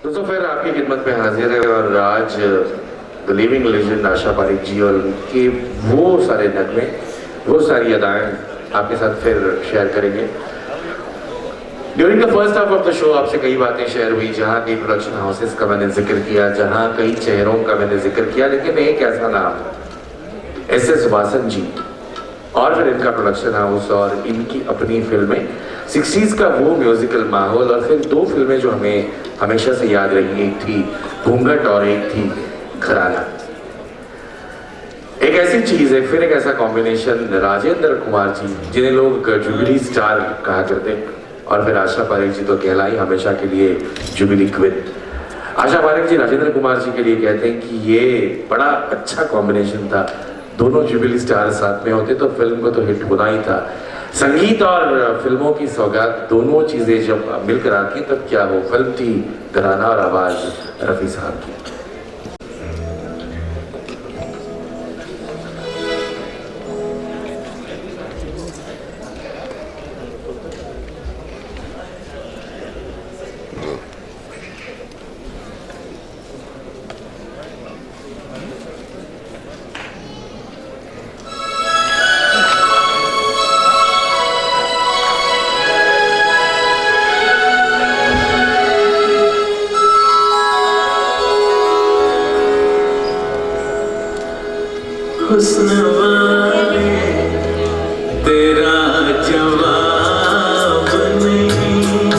दोस्तों फिर आपकी खिदमत में हाजिर है और आज the living legend Asha Parekh जी और उनके वो सारे नगमे, वो सारी अदाएं आपके साथ फिर शेयर करेंगे। During the first half of the show आपसे कई बातें शेयर हुई, जहां कई प्रोडक्शन हाउसेस का मैंने जिक्र किया, जहां कई चेहरों का मैंने जिक्र किया, लेकिन एक ऐसा नाम एस वासन जी और फिर इनका प्रोडक्शन हाउस और इनकी अपनी फिल्में, 60s का वो म्यूजिकल माहौल और फिर दो फिल्में जो हमें हमेशा से याद रही, एक थी घूंघट और एक थी घराना। एक ऐसी चीज है, फिर एक ऐसा कॉम्बिनेशन, राजेंद्र कुमार जी जिन्हें लोग जुबिली स्टार कहा करते, और फिर आशा पारेख जी तो कहलाई हमेशा के लिए जुबिली क्वीन। आशा पारेख जी राजेंद्र कुमार जी के लिए कहते हैं कि ये बड़ा अच्छा कॉम्बिनेशन था, दोनों जुबिली स्टार साथ में होते तो फिल्म को तो हिट होना ही था। संगीत और फिल्मों की सौगात दोनों चीजें जब मिलकर आती तब क्या हो, फिल्म थी घराना और आवाज रफी साहब की। हुस्न वाले तेरा जवाब नहीं,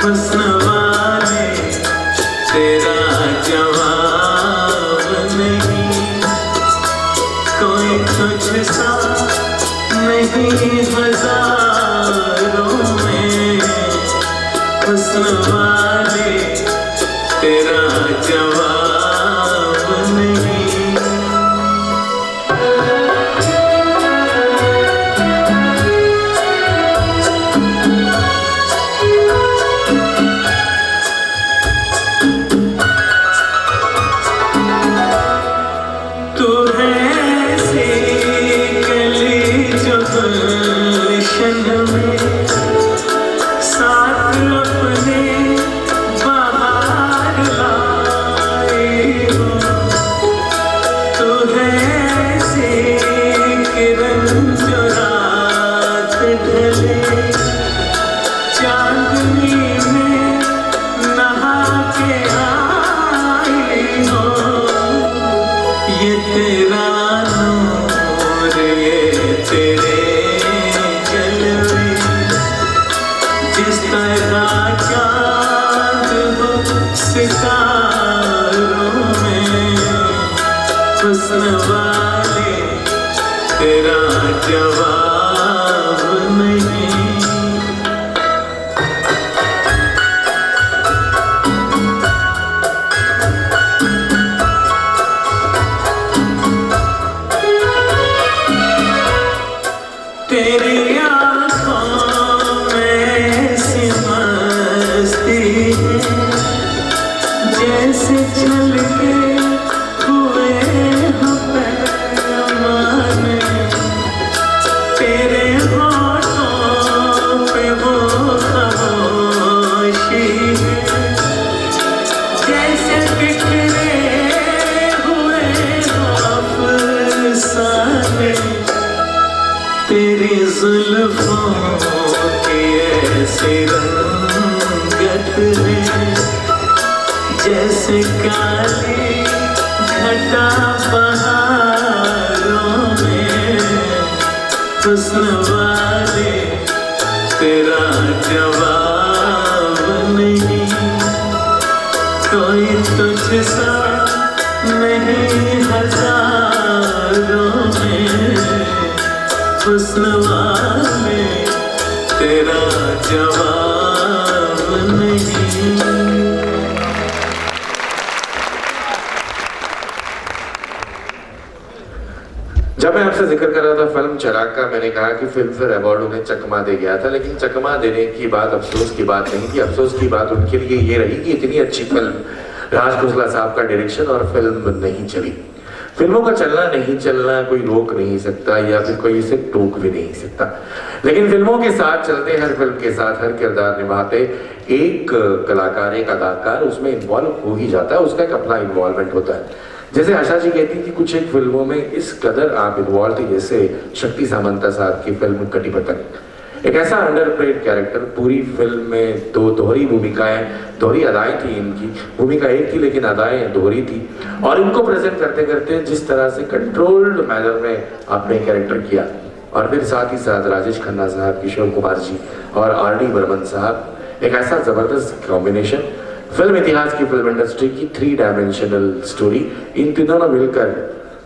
हुस्न वाले तेरा जवाब नहीं, कोई तुझसा नहीं हजारों में, हुस्न वाले तेरा जवाब नहीं। हुस्न वाले तेरा जवाब नहीं। तेरी आँखों में सी मस्ती है, जैसे छलके तेरी जुल्फों की ऐसी रंगत है, जैसे काली घटा बहारों में, हुस्न वाले तेरा जवाब नहीं, कोई तुझसा नहीं हजारों में, हुस्न वाले तेरा जवाब नहीं। जब मैं आपसे जिक्र कर रहा था फिल्म चिराग का, मैंने कहा कि फिल्म फेयर अवार्ड उन्हें चकमा दे गया था, लेकिन चकमा देने की बात अफसोस की बात नहीं थी। अफसोस की बात उनके लिए ये रही कि इतनी अच्छी फिल्म, राज खोसला साहब का डायरेक्शन और फिल्म नहीं चली। फिल्मों का चलना नहीं चलना कोई रोक नहीं सकता या फिर कोई इसे टोक भी नहीं सकता, लेकिन फिल्मों के साथ चलते, हर फिल्म के साथ हर किरदार निभाते एक कलाकार, एक अदाकार उसमें इन्वॉल्व हो ही जाता है, उसका एक अपना इन्वॉल्वमेंट होता है। जैसे आशा जी कहती थी कुछ एक फिल्मों में इस कदर आप इन्वॉल्व थे, जैसे शक्ति सामंता साहब की फिल्म कटी पतंग, एक ऐसा अंडरप्लेड कैरेक्टर, पूरी फिल्म में दो दोहरी भूमिकाएं, दोहरी अदाएं थी, इनकी भूमिका एक थी लेकिन अदाएं दोहरी थी, और इनको प्रेजेंट करते करते जिस तरह से कंट्रोल्ड मैनर में आपने कैरेक्टर किया, और फिर साथ ही साथ राजेश खन्ना साहब, किशोर कुमार जी और आर.डी. बर्मन साहब, एक ऐसा जबरदस्त कॉम्बिनेशन, फिल्म इतिहास की, फिल्म इंडस्ट्री की 3 डायमेंशनल स्टोरी, इन तीनों ने मिलकर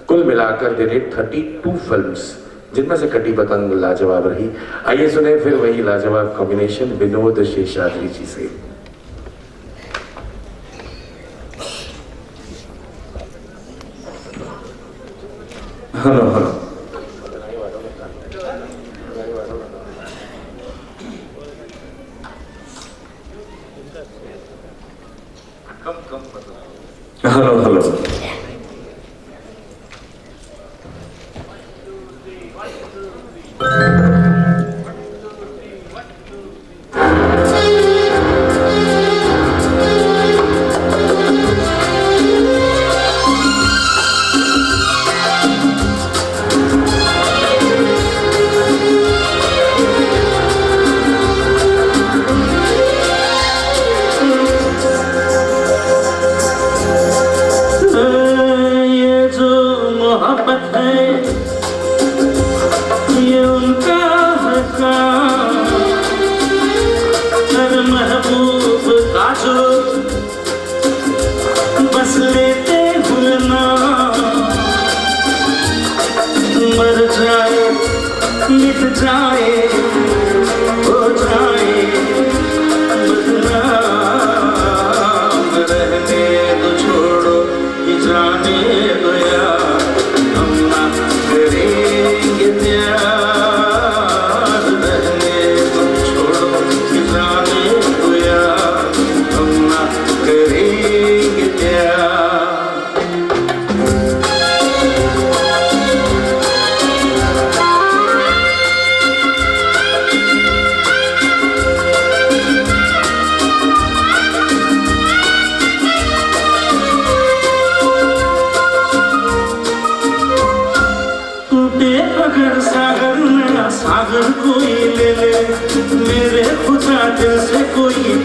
कुल मिलाकर दे रहे 32 फिल्म्स, जिनमें से कटी पतंग लाजवाब रही। आइए सुने फिर वही लाजवाब कॉम्बिनेशन विनोद शेषाद्री जी से। हेलो हेलो, हेलो हेलो,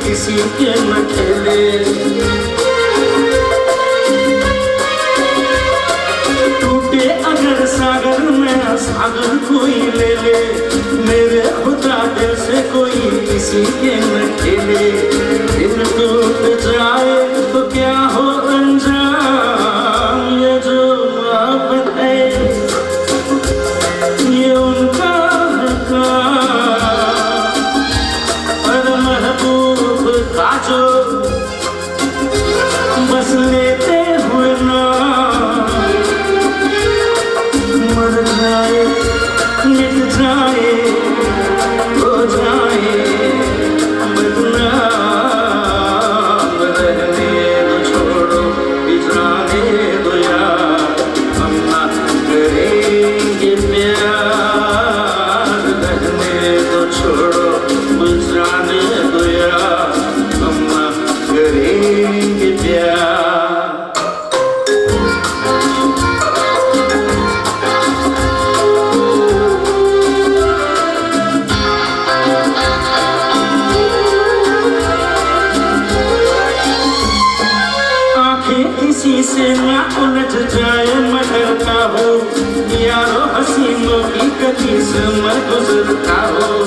किसी के न खेले, टूटे अगर सागर में सागर कोई ले ले, मेरे खुदा दिल से कोई किसी के न खेले। दिल टूट जाए तो क्या हो अंजाम, ये जो मोहब्बत है ये उनका जो बस लेते हुए ना मर जाए, मिट जाए, हो जाए बदनाम, रहने दो छोड़ो बिछाने दो यार, हम ना करेंगे प्यार, रहने दो छोड़ो बिछाने दो यार, करेंगे प्यार। आंखें किसी से ना उलझ जाए मैं डरता हूँ, यारों हसीनों की गति से मैं गुजरता हूँ।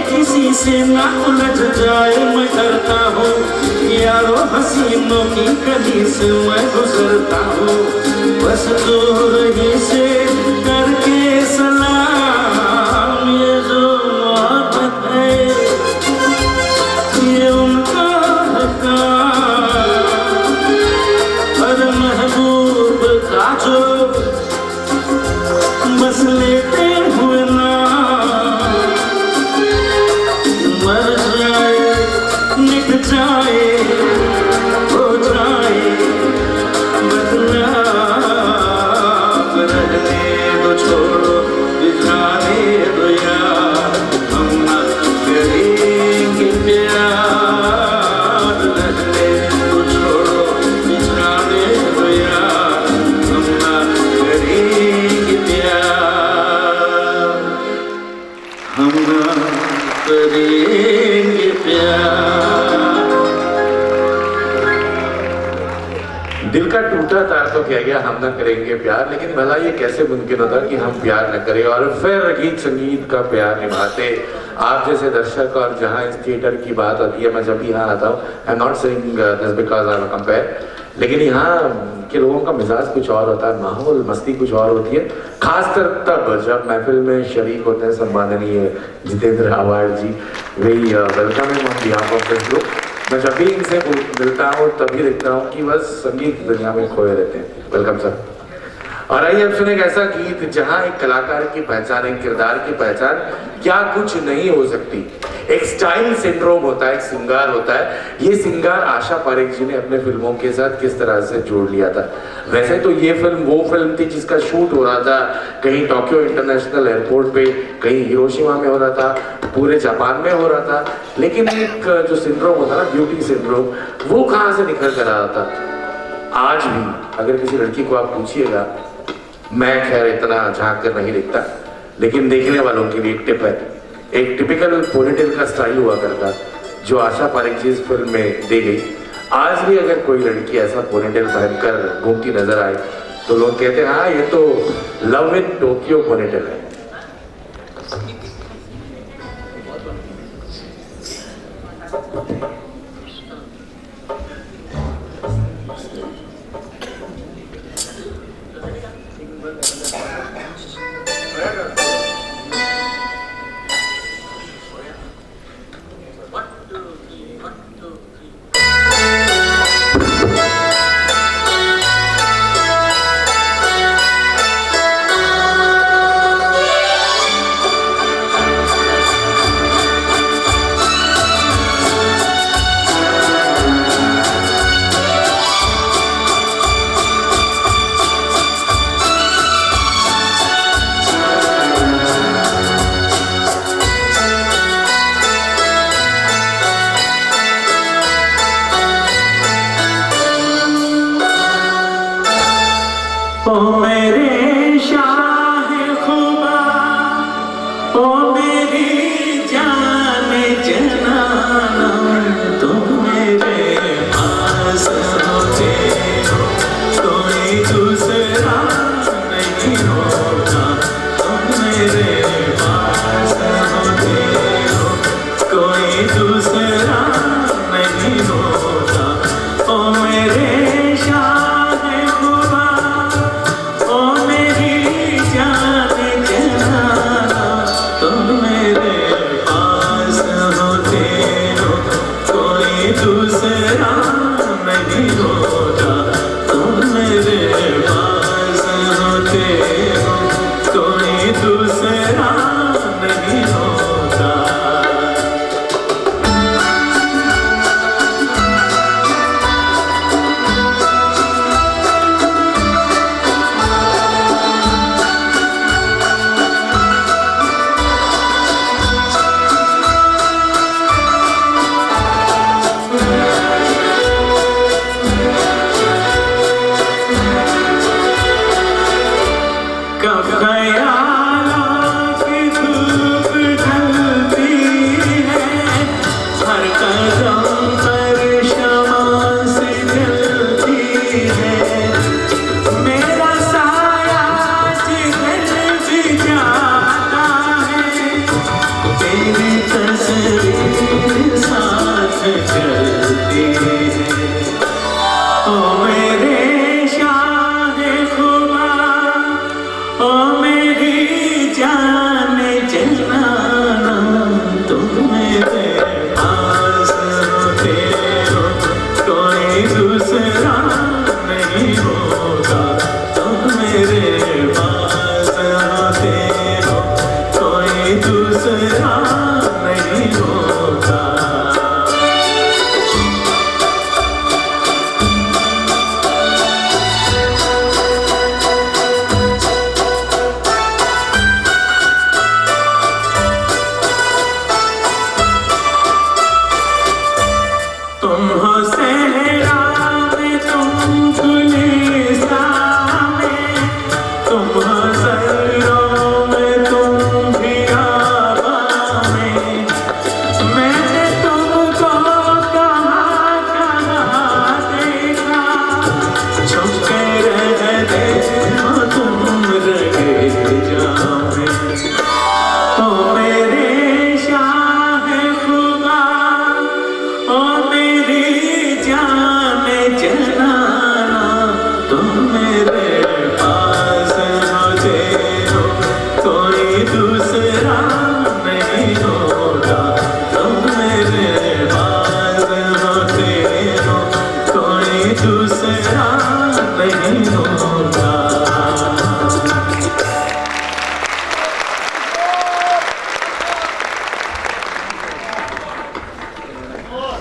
किसी से ना उलझ जाए मैं डरता हूँ, यारों हसीनों की गली से मैं गुजरता हूँ। बस दूर ही से करके सलाम, ये जो मोहब्बत है ये उनका हर महबूब का जो बस लेते हुए ना मर जाए, मिट जाए, हम ना करेंगे प्यार। दिल का टूटा तार तो कह गया हम ना करेंगे प्यार, लेकिन भला ये कैसे मुमकिन होता कि हम प्यार न करें और फिर गीत संगीत का प्यार निभाते आप जैसे दर्शक। और जहाँ इस थिएटर की बात होती है, मैं जब भी यहाँ आता हूँ, I am not saying this because I am compare, लेकिन यहाँ के लोगों का मिजाज कुछ और होता है, माहौल मस्ती कुछ और होती है, खासकर तब जब महफिल में शरीक होते हैं सम्माननीय जितेंद्र आवाड जी। वही वेलकम है on behalf of this group. मैं जब भी इनसे मिलता हूँ तभी देखता हूँ कि बस संगीत दुनिया में खोए रहते हैं। Welcome sir. और आइए अब सुने एक ऐसा गीत जहाँ एक कलाकार की पहचान, एक किरदार की पहचान क्या कुछ नहीं हो सकती, एक स्टाइल सिंड्रोम होता है, एक सिंगार होता है। ये सिंगार आशा पारेख जी ने अपने फिल्मों के साथ किस तरह से जोड़ लिया था। वैसे तो ये फिल्म वो फिल्म थी जिसका शूट हो रहा था कहीं टोक्यो इंटरनेशनल एयरपोर्ट पे, कहीं हिरोशिमा में हो रहा था, पूरे जापान में हो रहा था, लेकिन एक जो सिंड्रोम होता है ना, ब्यूटी सिंड्रोम, वो कहाँ से निकल कर आ रहा था। आज भी अगर किसी लड़की को आप पूछिएगा, मैं खैर इतना झांक कर नहीं देखता, लेकिन देखने वालों के लिए एक टिप है, एक टिपिकल पोनीटेल का स्टाइल हुआ करता जो आशा पारेख जी इस फिल्म में दी गई। आज भी अगर कोई लड़की ऐसा पोनीटेल पहनकर घूमती नजर आए तो लोग कहते हैं हाँ ये तो लव इन टोक्यो पोनीटेल है। ओ मेरे शाह खुदा, ओ मेरी जान जनाना, तुम मेरे पास होते हो कोई दूसरा नहीं होता, तुम मेरे पास होते हो कोई दूसरा नहीं होता। ओ मेरे शाह दूसरा नहीं होता, तुम मेरे पास होते हो कोई दूसरा नहीं होता।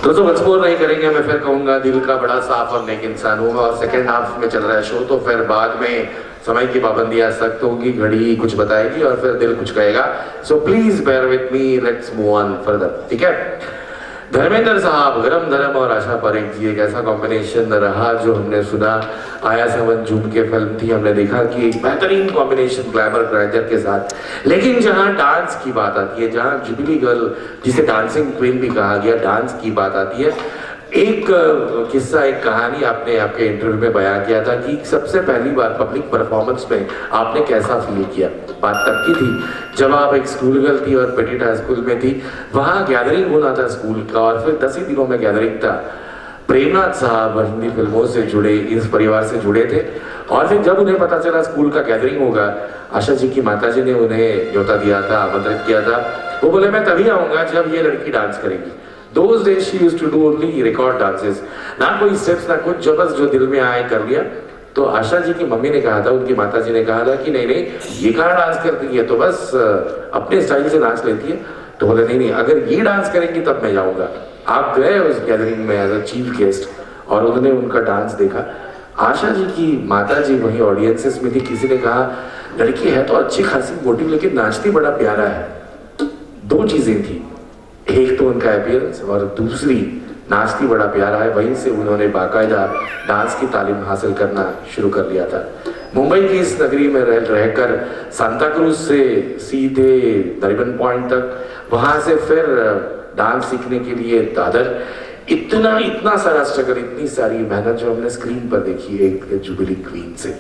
दोस्तों वंस मोर नहीं करेंगे, मैं फिर कहूंगा दिल का बड़ा साफ और नेक इंसान हूँ, और सेकेंड हाफ में चल रहा है शो, तो फिर बाद में समय की पाबंदियां सख्त होगी, घड़ी कुछ बताएगी और फिर दिल कुछ कहेगा। So please bear with me, let's move on further, ठीक है। धर्मेंद्र साहब, गरम धर्म और आशा परेख जी, एक ऐसा कॉम्बिनेशन रहा जो हमने सुना। आया 7 जून के फिल्म थी, हमने देखा कि एक बेहतरीन कॉम्बिनेशन ग्लैमर ग्रैंडर के साथ, लेकिन जहां डांस की बात आती है, जहां जुबिली गर्ल जिसे डांसिंग क्वीन भी कहा गया, डांस की बात आती है, एक किस्सा, एक कहानी आपने आपके इंटरव्यू में बयान किया था कि सबसे पहली बार पब्लिक परफॉर्मेंस में आपने कैसा फील किया। बात तब की थी जब आप एक स्कूल गर्ल थी और पेटिट हाई स्कूल में थी, वहाँ गैदरिंग होना था स्कूल का, और फिर 10 ही दिनों में गैदरिंग था। प्रेमनाथ साहब हिंदी फिल्मों से जुड़े, इस परिवार से जुड़े थे, और फिर जब उन्हें पता चला स्कूल का गैदरिंग होगा, आशा जी की माता जी ने उन्हें न्योता दिया था, आमंत्रित किया था। वो बोले मैं तभी आऊंगा जब ये लड़की डांस करेगी। Those days she used to do only record dances, ना कोई स्टेप्स ना कुछ, जो बस जो दिल में आए कर लिया। तो आशा जी की मम्मी ने कहा था, उनकी माता जी ने कहा था कि नहीं नहीं, ये कहाँ डांस करती है, तो बस अपने स्टाइल से नाच लेती है। तो बोले नहीं नहीं, अगर ये डांस करेंगी तब मैं जाऊंगा। आप गए उस गैदरिंग में एज अ चीफ गेस्ट, और उन्होंने उनका डांस देखा। आशा जी की माता जी वही ऑडियंसेस में थी, किसी ने कहा लड़की है तो अच्छी खासी मोटी, लेकिन नाचती बड़ा प्यारा है। दो चीजें थी, एक तो उनका अपीयरेंस और दूसरी नाचती बड़ा प्यारा है। वहीं से उन्होंने बाकायदा डांस की तालीम हासिल करना शुरू कर लिया था। मुंबई की इस नगरी में रहकर सांता क्रूज से सीधे नरीमन पॉइंट तक, वहां से फिर डांस सीखने के लिए दादर, इतना सारा स्ट्रगल, इतनी सारी मेहनत जो हमने स्क्रीन पर देखी है एक जुबिली क्वीन से।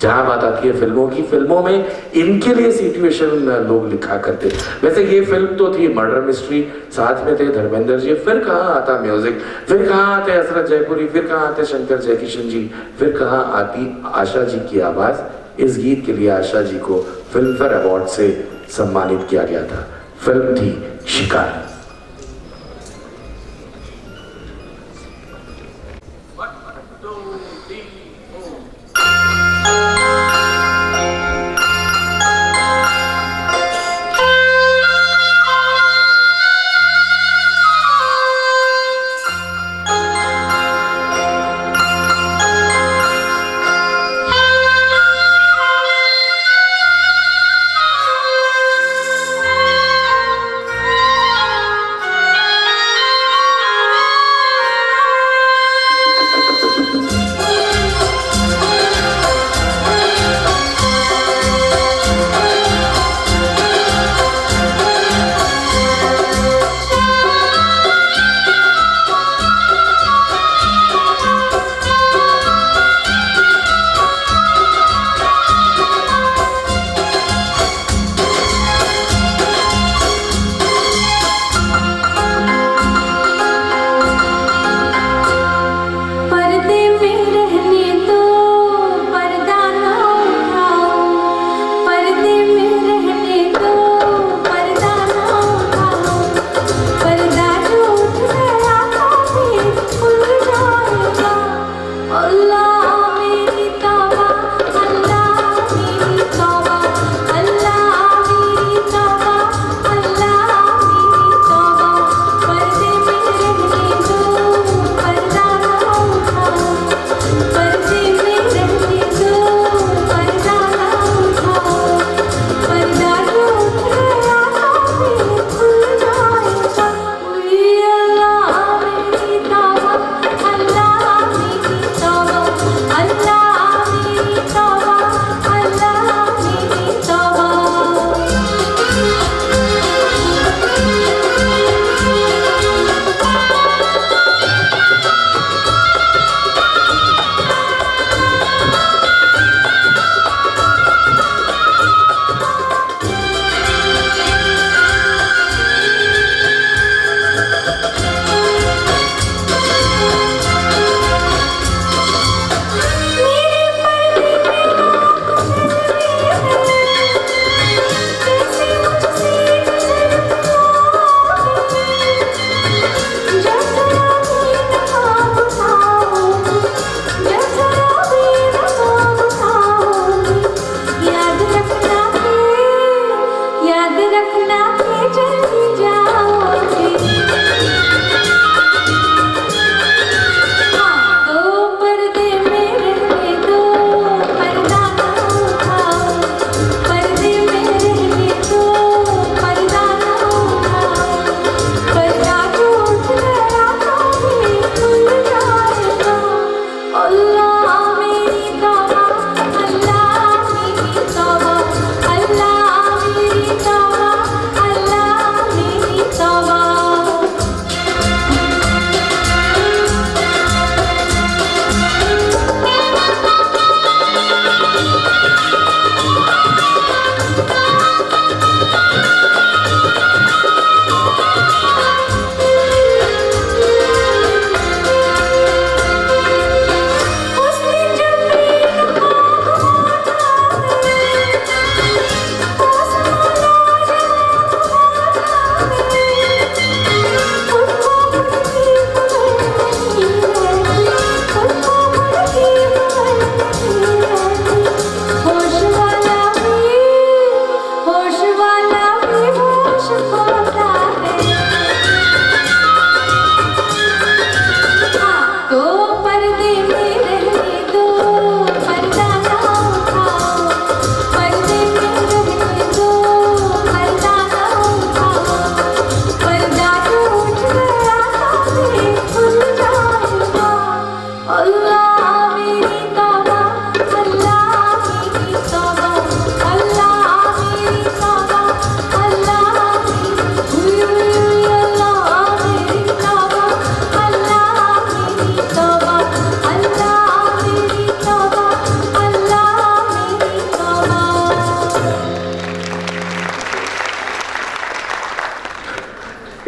जहां बात आती है फिल्मों की, फिल्मों में इनके लिए सिचुएशन लोग लिखा करते। वैसे ये फिल्म तो थी मर्डर मिस्ट्री, साथ में थे धर्मेंद्र जी, फिर कहाँ आता म्यूजिक, फिर कहाँ आते हसरत जयपुरी, फिर कहाँ आते शंकर जयकिशन जी, फिर कहाँ आती आशा जी की आवाज। इस गीत के लिए आशा जी को फिल्म फेयर अवार्ड से सम्मानित किया गया था। फिल्म थी शिकार।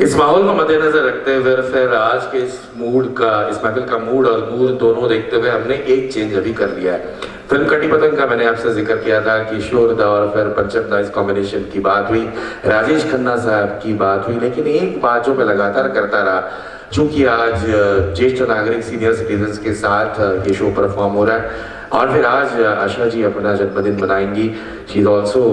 इस माहौल को मद्देनजर रखते हुए फिर आज के इस महफिल का मूड और मूड दोनों देखते हुए हमने एक चेंज अभी कर लिया है। फिल्म कटी पतंग का मैंने आपसे जिक्र किया था कि शोरदा और फिर पंचम दा इस कॉम्बिनेशन की बात हुई, राजेश खन्ना साहब की बात हुई, लेकिन एक बात जो मैं लगातार करता रहा, चूंकि आज ज्येष्ठ नागरिक सीनियर सिटीजन के साथ ये शो परफॉर्म हो रहा है और फिर आज आशा जी अपना जन्मदिन मनाएंगी। She is also